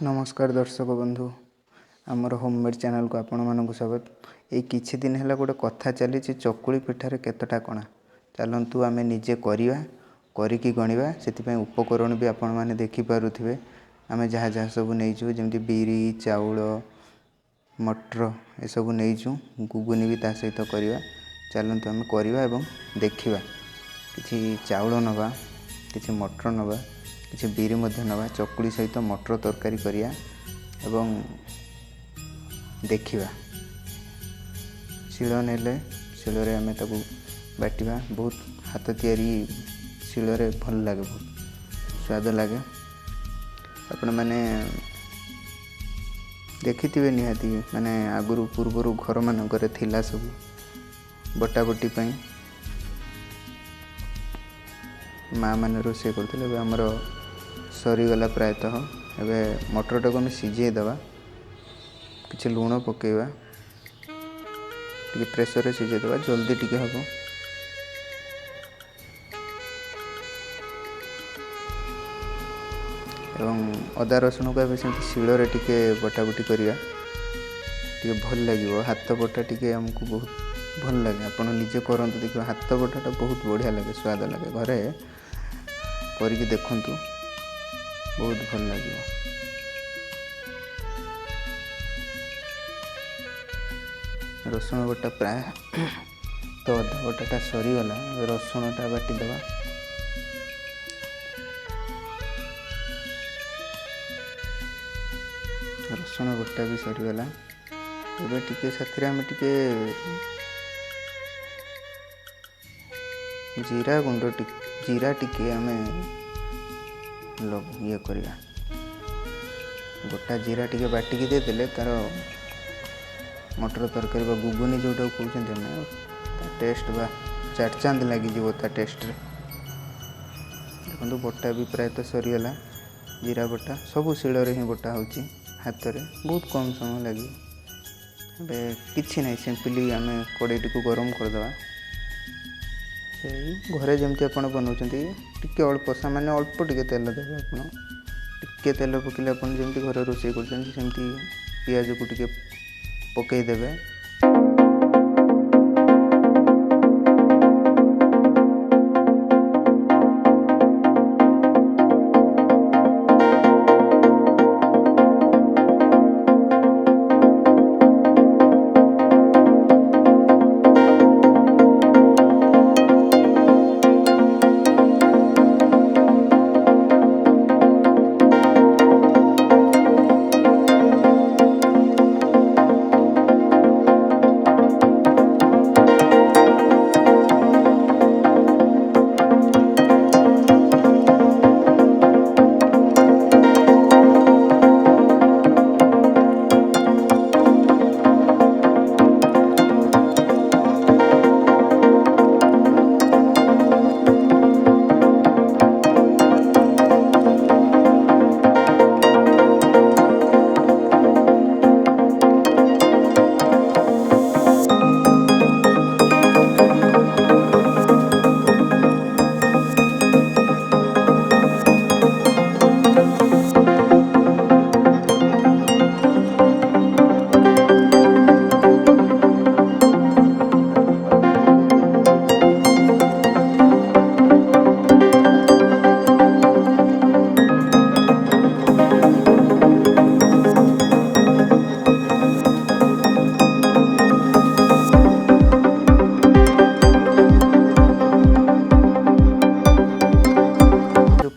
नमस्कार दर्शक बंधु आमर होममेड चैनल को आपण मानक स्वागत। ये किछि दिन है गोटे कथा चली चकुली पिठार केतटा कणा चलतु आम निजे करवा करिकी गणिबा से उपकरण भी आपण मैंने देखिपे आम जहाँ जहाँ सब नहीं जमी बिरी चाउल मटर ये सब नहीं गुगुनी भी ता सहित करवा चलतु आम करवा एवं देखा कि चाउल नवा कि मटर नवा कि बिरी नवा चकुली सहित मटर तरकारी करिया एवं देखा शिल नेले शिल आम ताकू बाटिबा बहुत हाथ तैयारी शिल भल लगे बहुत स्वाद लगे आपण मैंने देखिथिबे निहाती माने आगुरु पूर्वर घर मानकर थिला सब बटाबटी पई माँ मैंने रोषे करते आमर सरीगला प्रायतः एवं मटर टाक आम सीझे दबा कि लुण पकेवा टी प्रेसर सीझे दबा जल्दी टी हम एवं अदा रसुण को ए शिल टे बटाबटी करवा टी भल लगे हाथ बटा टी आमको बहुत भल लगे आप निजे करते देखिए हाथ बटाटा बहुत बढ़िया लगे स्वाद लगे घरे करके देखंतु बहुत भल लगे। रसुण बटा प्राय तो अदा बटाटा सरीगला रसुणटा बाटी दबा रसुण बटा भी सरीगला एबे टिके साथी आम टिके जीरा गुंड जीरा टिके आम ये करवा गोटा जीरा टिके बाटिकी देदेले तार मटर तरकारी बा गुगुनी जोटा कहते ना टेस्ट बा चाट चांद लगी ता टेस्ट देखो बटा भी प्रायतः सरीगला जीरा बटा सब शिल ही बटा हो हाथ में बहुत कम समय लगे किसी ना सिंपली आम कड़े टी गरम करदे घरे जमती आप बनाऊँ टी अल्प सामान्य अल्प टे तेल देवे आपे तेल पकड़े आप जमी घर रोषे करमती पियाज को टे पकईदेवे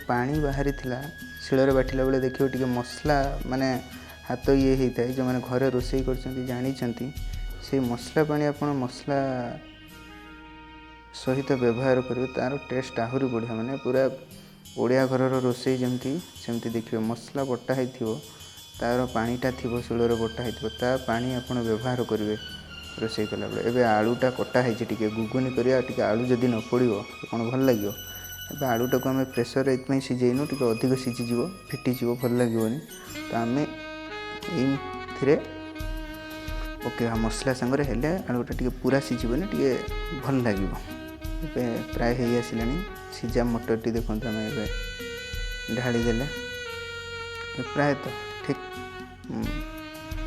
पानी बाहरी थिला शिल बाटिला बेले देखिए टी मसला माने हाथ ये होता है जो मैंने घरे रोषे कर जानी से मसला पानी आप मसला सहित व्यवहार करेंगे तार टेस्ट आहरी बढ़िया माने पूरा ओडिया घर रोषे जमती सेमती देखिए मसला बटा हो तार पानीटा थी शिल बटा हो पानी आप व्यवहार करेंगे रोषे कला बेले एवं आलूटा कटा टे गुगुनी कर आलू जदि न पड़ो कौन भल लगे ए आलूटा को आम प्रेसर ये सीझेनु टे अधिक सीझीज फिटिज भल लगे तो आम ये ओके मसला सांगे हेले आलूटा टे पूरा सीझबनी टे भल लगे प्राय हो आसला सीझा मटर टी देखते आम ढाड़ी देले प्रायतः ଠିକ୍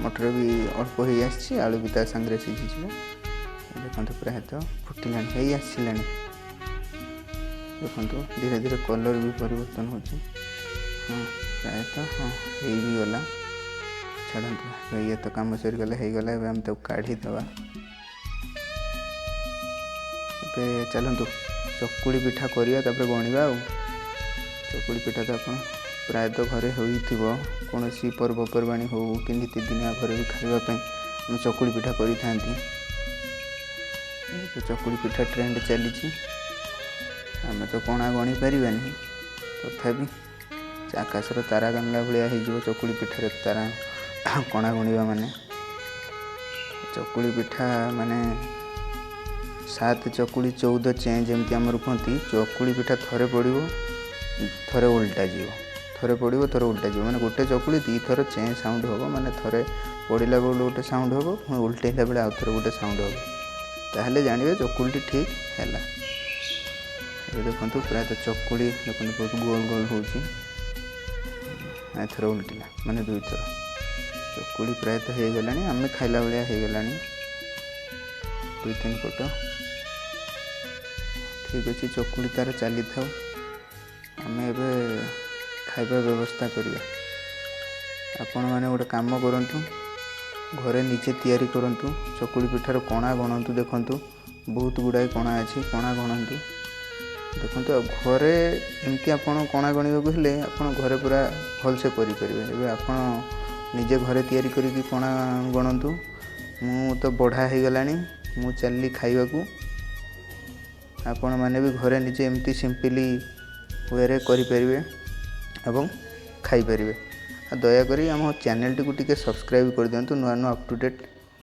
ମଟର ବି ଅଳ୍ପ ହେଇ ଆସିଛି, ଆଳୁ ବି ତା ସାଙ୍ଗରେ ସିଝିଯିବ। ଦେଖନ୍ତୁ ପ୍ରାୟତଃ ଫୁଟିଲାଣି, ହେଇ ଆସିଲାଣି। ଦେଖନ୍ତୁ ଧୀରେ ଧୀରେ କଲର୍ ବି ପରିବର୍ତ୍ତନ ହେଉଛି। ହଁ ପ୍ରାୟତଃ ହଁ ହେଇ ବି ଗଲା। ଛାଡ଼ନ୍ତୁ, ଇଏ ତ କାମ ସରିଗଲା, ହେଇଗଲା। ଏବେ ଆମେ ତାକୁ କାଢ଼ିଦେବା। ଏବେ ଚାଲନ୍ତୁ ଚକୁଳି ପିଠା କରିବା, ତାପରେ ଗଣିବା। ଆଉ ଚକୁଳି ପିଠା ତ ଆପଣ ପ୍ରାୟତଃ ଘରେ ହୋଇଥିବ। କୌଣସି ପର୍ବପର୍ବାଣି ହେଉ କି ନୀତିଦିନିଆ ଘରେ ବି ଖାଇବା ପାଇଁ ଆମେ ଚକୁଳି ପିଠା କରିଥାନ୍ତି। ତ ଚକୁଳି ପିଠା ଟ୍ରେଣ୍ଡ ଚାଲିଛି। ଆମେ ତ କଣା ଗଣି ପାରିବାନି, ତଥାପି ଆକାଶର ତାରା ଗଣିଲା ଭଳିଆ ହେଇଯିବ ଚକୁଳି ପିଠାରେ ତାରା କଣା ଗଣିବା ମାନେ। ଚକୁଳି ପିଠା ମାନେ 7 ଚକୁଳି 14 ଚେଁ ଯେମିତି ଆମର କୁହନ୍ତି। ଚକୁଳି ପିଠା ଥରେ ପଡ଼ିବ, ଥରେ ଓଲଟା ଯିବ, ଥରେ ପଡ଼ିବ, ଥରେ ଓଲଟା ଯିବ। ମାନେ ଗୋଟେ ଚକୁଳି 2 ଥର ଚେଁ ସାଉଣ୍ଡ ହେବ। ମାନେ ଥରେ ପଡ଼ିଲା ବେଳେ ଗୋଟେ ସାଉଣ୍ଡ ହେବ, ପୁଣି ଓଲଟେଇଲା ବେଳେ ଆଉ ଥରେ ଗୋଟେ ସାଉଣ୍ଡ ହେବ। ତାହେଲେ ଜାଣିବେ ଚକୁଳିଟି ଠିକ୍ ହେଲା। ଏବେ ଦେଖନ୍ତୁ ପ୍ରାୟତଃ ଚକୁଳି ଦେଖନ୍ତୁ ବହୁତ ଗୋଲ ଗୋଲ ହେଉଛି। ଏଥର ଓଲଟିଲା, ମାନେ 2 ଥର। ଚକୁଳି ପ୍ରାୟତଃ ହେଇଗଲାଣି, ଆମେ ଖାଇଲା ଭଳିଆ ହେଇଗଲାଣି 2-3 ପଟ। ଠିକ୍ ଅଛି, ଚକୁଳି ତାର ଚାଲିଥାଉ। ଆମେ ଏବେ ଖାଇବା ବ୍ୟବସ୍ଥା କରିବା। ଆପଣମାନେ ଗୋଟେ କାମ କରନ୍ତୁ, ଘରେ ନିଜେ ତିଆରି କରନ୍ତୁ। ଚକୁଳି ପିଠାର କଣା ଗଣନ୍ତୁ। ଦେଖନ୍ତୁ ବହୁତ ଗୁଡ଼ାଏ କଣା ଅଛି, କଣା ଗଣନ୍ତୁ। ଦେଖନ୍ତୁ ଆଉ ଘରେ ଏମିତି ଆପଣ କଣା ଗଣିବାକୁ ହେଲେ ଆପଣ ଘରେ ପୁରା ଭଲସେ କରିପାରିବେ। ଏବେ ଆପଣ ନିଜେ ଘରେ ତିଆରି କରିକି କଣା ଗଣନ୍ତୁ। ମୁଁ ତ ବଢ଼ା ହେଇଗଲାଣି, ମୁଁ ଚାଲିଲି ଖାଇବାକୁ। ଆପଣମାନେ ବି ଘରେ ନିଜେ ଏମିତି ସିମ୍ପଲି ୱେରେ କରିପାରିବେ ଏବଂ ଖାଇପାରିବେ। ଆଉ ଦୟାକରି ଆମ ଚ୍ୟାନେଲଟିକୁ ଟିକେ ସବସ୍କ୍ରାଇବ୍ କରିଦିଅନ୍ତୁ ନୂଆ ନୂଆ ଅପ୍ ଟୁ ଡେଟ୍